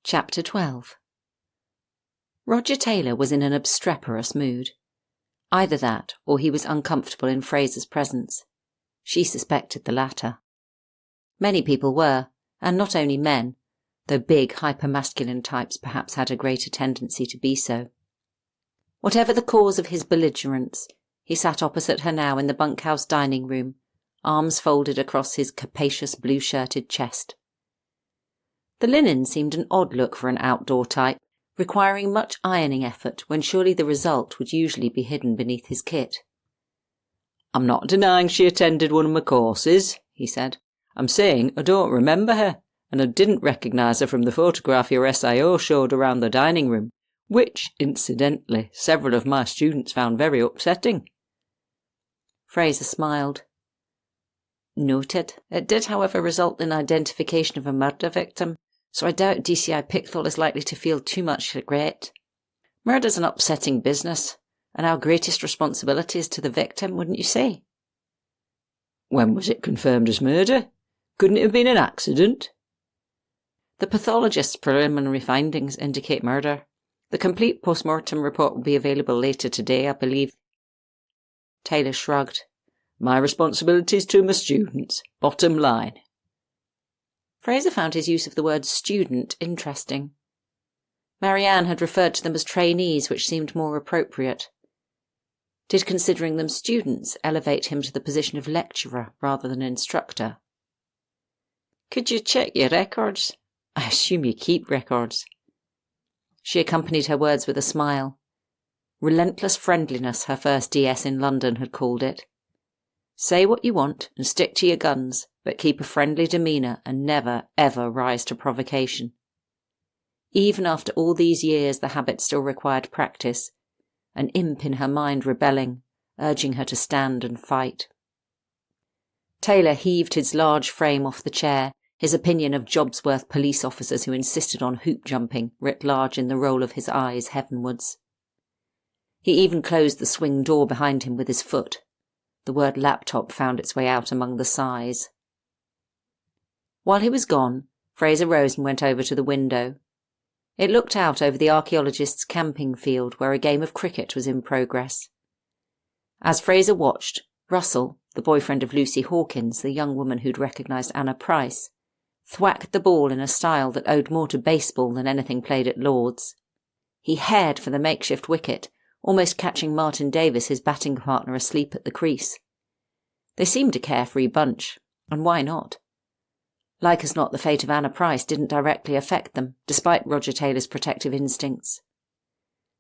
Chapter 12. Roger Taylor was in an obstreperous mood. Either that, or he was uncomfortable in Fraser's presence. She suspected the latter. Many people were, and not only men, though big, hyper-masculine types perhaps had a greater tendency to be so. Whatever the cause of his belligerence, he sat opposite her now in the bunkhouse dining room, arms folded across his capacious blue-shirted chest. The linen seemed an odd look for an outdoor type, requiring much ironing effort when surely the result would usually be hidden beneath his kit. "I'm not denying she attended one of my courses," he said. "I'm saying I don't remember her, and I didn't recognise her from the photograph your SIO showed around the dining room, which, incidentally, several of my students found very upsetting." Fraser smiled. "Noted. It did, however, result in identification of a murder victim, so I doubt DCI Pickthall is likely to feel too much regret. Murder's an upsetting business, and our greatest responsibility is to the victim, wouldn't you say?" "When was it confirmed as murder? Couldn't it have been an accident?" "The pathologist's preliminary findings indicate murder. The complete post-mortem report will be available later today, I believe." Taylor shrugged. "My responsibilities to my students. Bottom line." Fraser found his use of the word student interesting. Marianne had referred to them as trainees, which seemed more appropriate. Did considering them students elevate him to the position of lecturer rather than instructor? "Could you check your records? I assume you keep records." She accompanied her words with a smile. Relentless friendliness, her first DS in London had called it. Say what you want and stick to your guns, but keep a friendly demeanour and never, ever rise to provocation. Even after all these years, the habit still required practice, an imp in her mind rebelling, urging her to stand and fight. Taylor heaved his large frame off the chair, his opinion of Jobsworth police officers who insisted on hoop jumping writ large in the roll of his eyes heavenwards. He even closed the swing door behind him with his foot. The word laptop found its way out among the sighs. While he was gone, Fraser rose and went over to the window. It looked out over the archaeologists' camping field where a game of cricket was in progress. As Fraser watched, Russell, the boyfriend of Lucy Hawkins, the young woman who'd recognised Anna Price, thwacked the ball in a style that owed more to baseball than anything played at Lord's. He hared for the makeshift wicket, almost catching Martin Davis, his batting partner, asleep at the crease. They seemed a carefree bunch, and why not? Like as not, the fate of Anna Price didn't directly affect them, despite Roger Taylor's protective instincts.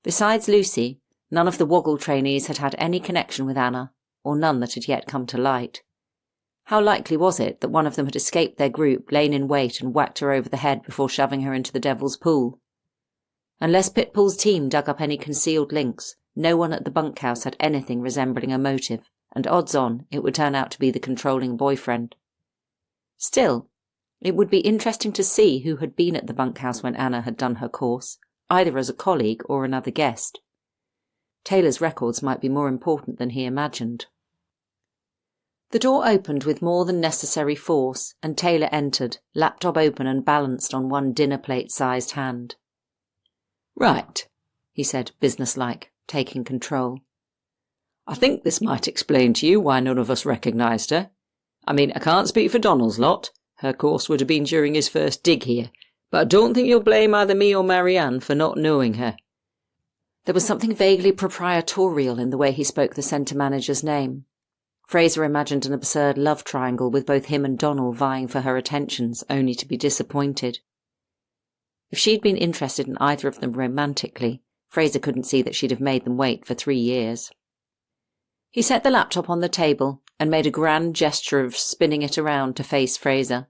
Besides Lucy, none of the Woggle trainees had had any connection with Anna, or none that had yet come to light. How likely was it that one of them had escaped their group, lain in wait and whacked her over the head before shoving her into the Devil's Pool? Unless Pitbull's team dug up any concealed links, no one at the bunkhouse had anything resembling a motive, and odds on it would turn out to be the controlling boyfriend. Still, it would be interesting to see who had been at the bunkhouse when Anna had done her course, either as a colleague or another guest. Taylor's records might be more important than he imagined. The door opened with more than necessary force, and Taylor entered, laptop open and balanced on one dinner-plate-sized hand. "Right," he said, businesslike, taking control. "I think this might explain to you why none of us recognised her. I mean, I can't speak for Donald's lot. Her course would have been during his first dig here, but I don't think you'll blame either me or Marianne for not knowing her." There was something vaguely proprietorial in the way he spoke the centre manager's name. Fraser imagined an absurd love triangle with both him and Donald vying for her attentions, only to be disappointed. If she'd been interested in either of them romantically, Fraser couldn't see that she'd have made them wait for 3 years. He set the laptop on the table and made a grand gesture of spinning it around to face Fraser.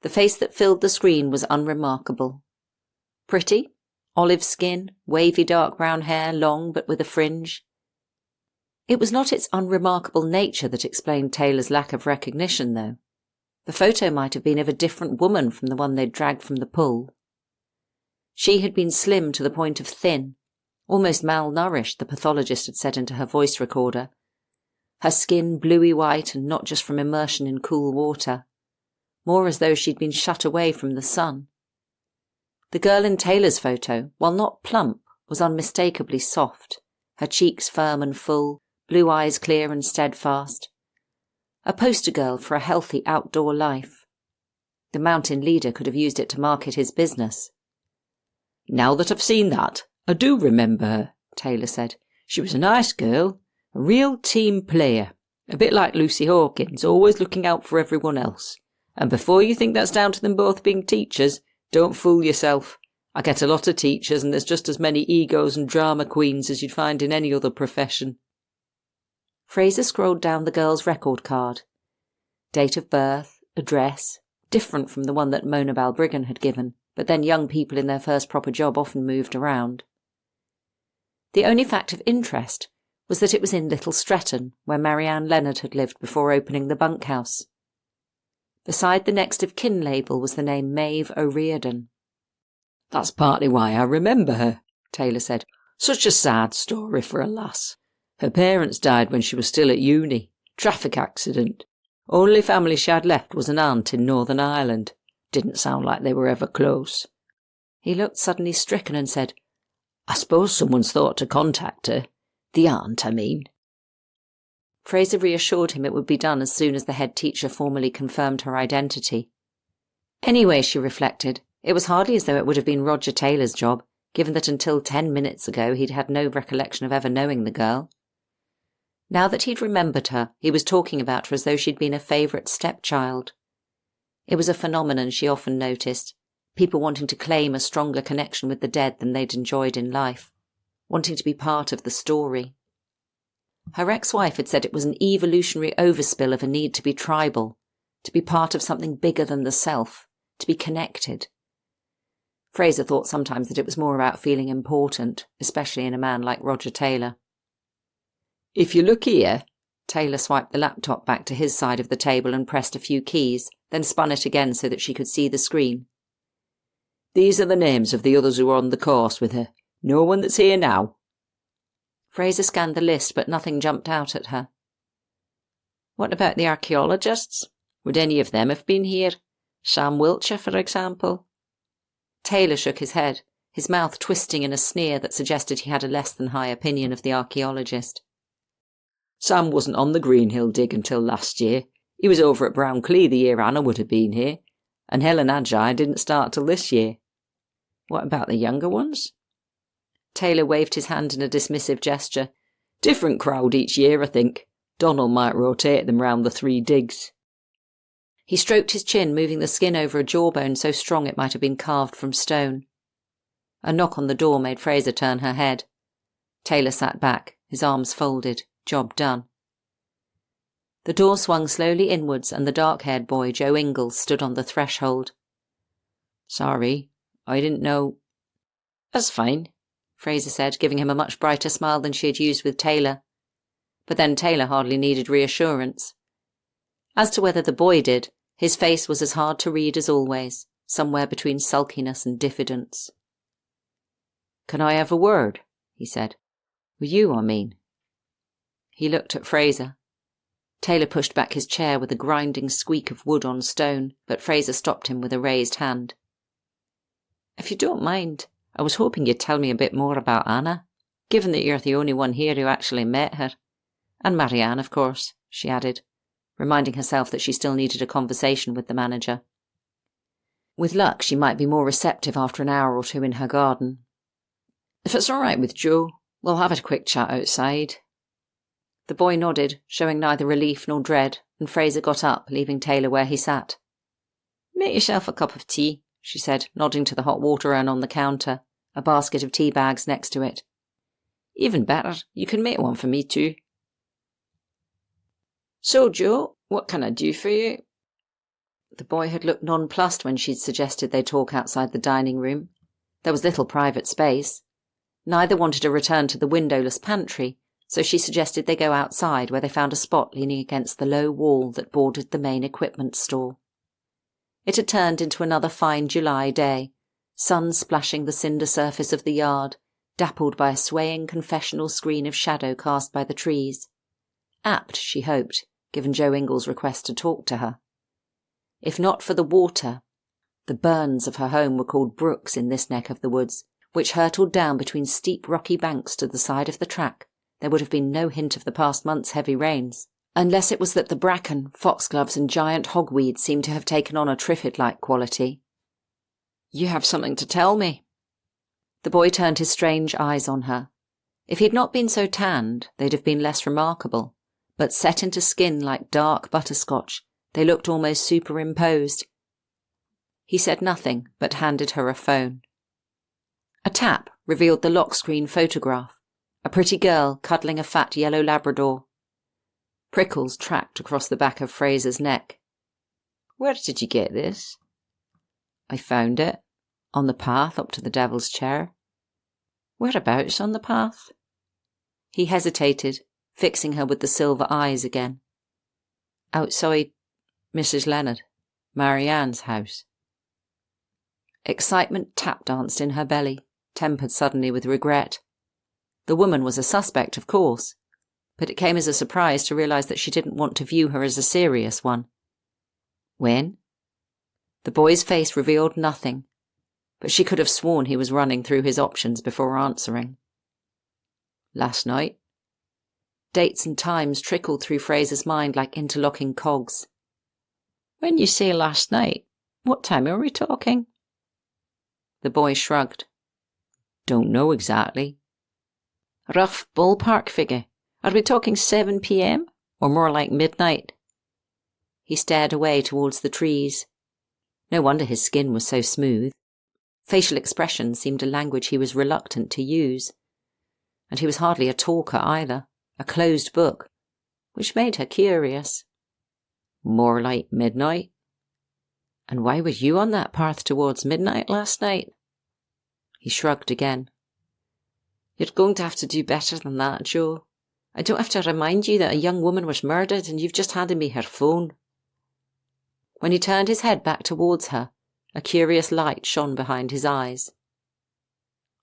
The face that filled the screen was unremarkable. Pretty, olive skin, wavy dark brown hair, long but with a fringe. It was not its unremarkable nature that explained Taylor's lack of recognition, though. The photo might have been of a different woman from the one they'd dragged from the pool. She had been slim to the point of thin, almost malnourished, the pathologist had said into her voice recorder. Her skin bluey white and not just from immersion in cool water, more as though she'd been shut away from the sun. The girl in Taylor's photo, while not plump, was unmistakably soft, her cheeks firm and full, blue eyes clear and steadfast. A poster girl for a healthy outdoor life. The mountain leader could have used it to market his business. "Now that I've seen that, I do remember her," Taylor said. "She was a nice girl, a real team player, a bit like Lucy Hawkins, always looking out for everyone else. And before you think that's down to them both being teachers, don't fool yourself. I get a lot of teachers and there's just as many egos and drama queens as you'd find in any other profession." Fraser scrolled down the girl's record card. Date of birth, address, different from the one that Mona Balbriggan had given, but then young people in their first proper job often moved around. The only fact of interest was that it was in Little Stretton, where Marianne Leonard had lived before opening the bunkhouse. Beside the next of kin label was the name Maeve O'Riordan. "That's partly why I remember her," Taylor said. "Such a sad story for a lass. Her parents died when she was still at uni. Traffic accident. Only family she had left was an aunt in Northern Ireland. Didn't sound like they were ever close." He looked suddenly stricken and said, "I suppose someone's thought to contact her. The aunt, I mean." Fraser reassured him it would be done as soon as the head teacher formally confirmed her identity. Anyway, she reflected, it was hardly as though it would have been Roger Taylor's job, given that until 10 minutes ago he'd had no recollection of ever knowing the girl. Now that he'd remembered her, he was talking about her as though she'd been a favourite stepchild. It was a phenomenon she often noticed, people wanting to claim a stronger connection with the dead than they'd enjoyed in life, wanting to be part of the story. Her ex-wife had said it was an evolutionary overspill of a need to be tribal, to be part of something bigger than the self, to be connected. Fraser thought sometimes that it was more about feeling important, especially in a man like Roger Taylor. "If you look here," Taylor swiped the laptop back to his side of the table and pressed a few keys, then spun it again so that she could see the screen. "These are the names of the others who were on the course with her. No one that's here now." Fraser scanned the list, but nothing jumped out at her. "What about the archaeologists? Would any of them have been here? Sam Wiltshire, for example?" Taylor shook his head, his mouth twisting in a sneer that suggested he had a less than high opinion of the archaeologist. "Sam wasn't on the Greenhill dig until last year. He was over at Brownclea the year Anna would have been here, and Helen Agi didn't start till this year. What about the younger ones?" Taylor waved his hand in a dismissive gesture. "Different crowd each year, I think. Donald might rotate them round the 3 digs." He stroked his chin, moving the skin over a jawbone so strong it might have been carved from stone. A knock on the door made Fraser turn her head. Taylor sat back, his arms folded, job done. The door swung slowly inwards and the dark-haired boy, Joe Ingalls, stood on the threshold. "Sorry, I didn't know." "That's fine," Fraser said, giving him a much brighter smile than she had used with Taylor. But then Taylor hardly needed reassurance. As to whether the boy did, his face was as hard to read as always, somewhere between sulkiness and diffidence. "Can I have a word?" he said. "With you, I mean." He looked at Fraser. Taylor pushed back his chair with a grinding squeak of wood on stone, but Fraser stopped him with a raised hand. "If you don't mind, I was hoping you'd tell me a bit more about Anna, given that you're the only one here who actually met her. And Marianne, of course," she added, reminding herself that she still needed a conversation with the manager. With luck, she might be more receptive after an hour or 2 in her garden. "If it's all right with Joe, we'll have a quick chat outside." The boy nodded, showing neither relief nor dread, and Fraser got up, leaving Taylor where he sat. "Make yourself a cup of tea," she said, nodding to the hot water urn on the counter, a basket of tea bags next to it. "Even better, you can make one for me too." "So, Joe, what can I do for you?" The boy had looked nonplussed when she'd suggested they talk outside the dining room. There was little private space. Neither wanted a return to the windowless pantry, so she suggested they go outside, where they found a spot leaning against the low wall that bordered the main equipment store. It had turned into another fine July day, sun splashing the cinder surface of the yard, dappled by a swaying confessional screen of shadow cast by the trees. Apt, she hoped, given Joe Ingalls' request to talk to her. If not for the water, The burns of her home were called brooks in this neck of the woods, which hurtled down between steep rocky banks to the side of the track. There would have been no hint of the past month's heavy rains, unless it was that the bracken, foxgloves and giant hogweed seemed to have taken on a triffid-like quality. "You have something to tell me." The boy turned his strange eyes on her. If he had not been so tanned, they'd have been less remarkable, but set into skin like dark butterscotch, they looked almost superimposed. He said nothing, but handed her a phone. A tap revealed the lock screen photograph, a pretty girl cuddling a fat yellow Labrador. Prickles tracked across the back of Fraser's neck. "Where did you get this?" "I found it, on the path up to the Devil's Chair." "Whereabouts on the path?" He hesitated, fixing her with the silver eyes again. "Outside Mrs. Leonard, Marianne's house." Excitement tap-danced in her belly, tempered suddenly with regret. The woman was a suspect, of course, but it came as a surprise to realize that she didn't want to view her as a serious one. "When?" The boy's face revealed nothing, but she could have sworn he was running through his options before answering. "Last night." Dates and times trickled through Fraser's mind like interlocking cogs. "When you say last night, what time are we talking?" The boy shrugged. "Don't know exactly." "Rough ballpark figure. Are we talking 7 p.m. or more like midnight?" He stared away towards the trees. No wonder his skin was so smooth. Facial expression seemed a language he was reluctant to use. And he was hardly a talker either, a closed book, which made her curious. "More like midnight." "And why were you on that path towards midnight last night?" He shrugged again. "You're going to have to do better than that, Joe. I don't have to remind you that a young woman was murdered and you've just handed me her phone." When he turned his head back towards her, a curious light shone behind his eyes.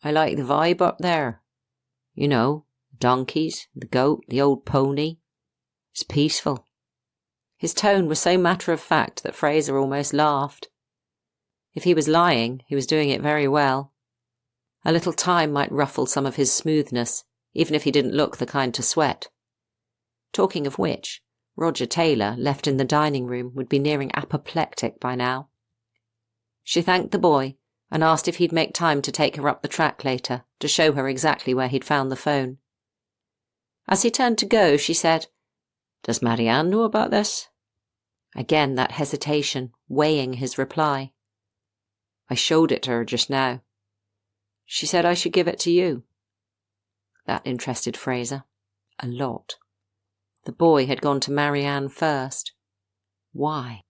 "I like the vibe up there. You know, the donkeys, the goat, the old pony. It's peaceful." His tone was so matter-of-fact that Fraser almost laughed. If he was lying, he was doing it very well. A little time might ruffle some of his smoothness, even if he didn't look the kind to sweat. Talking of which, Roger Taylor, left in the dining room, would be nearing apoplectic by now. She thanked the boy and asked if he'd make time to take her up the track later, to show her exactly where he'd found the phone. As he turned to go, she said, "Does Marianne know about this?" Again that hesitation, weighing his reply. "I showed it to her just now. She said I should give it to you." That interested Fraser. A lot. The boy had gone to Marianne first. Why?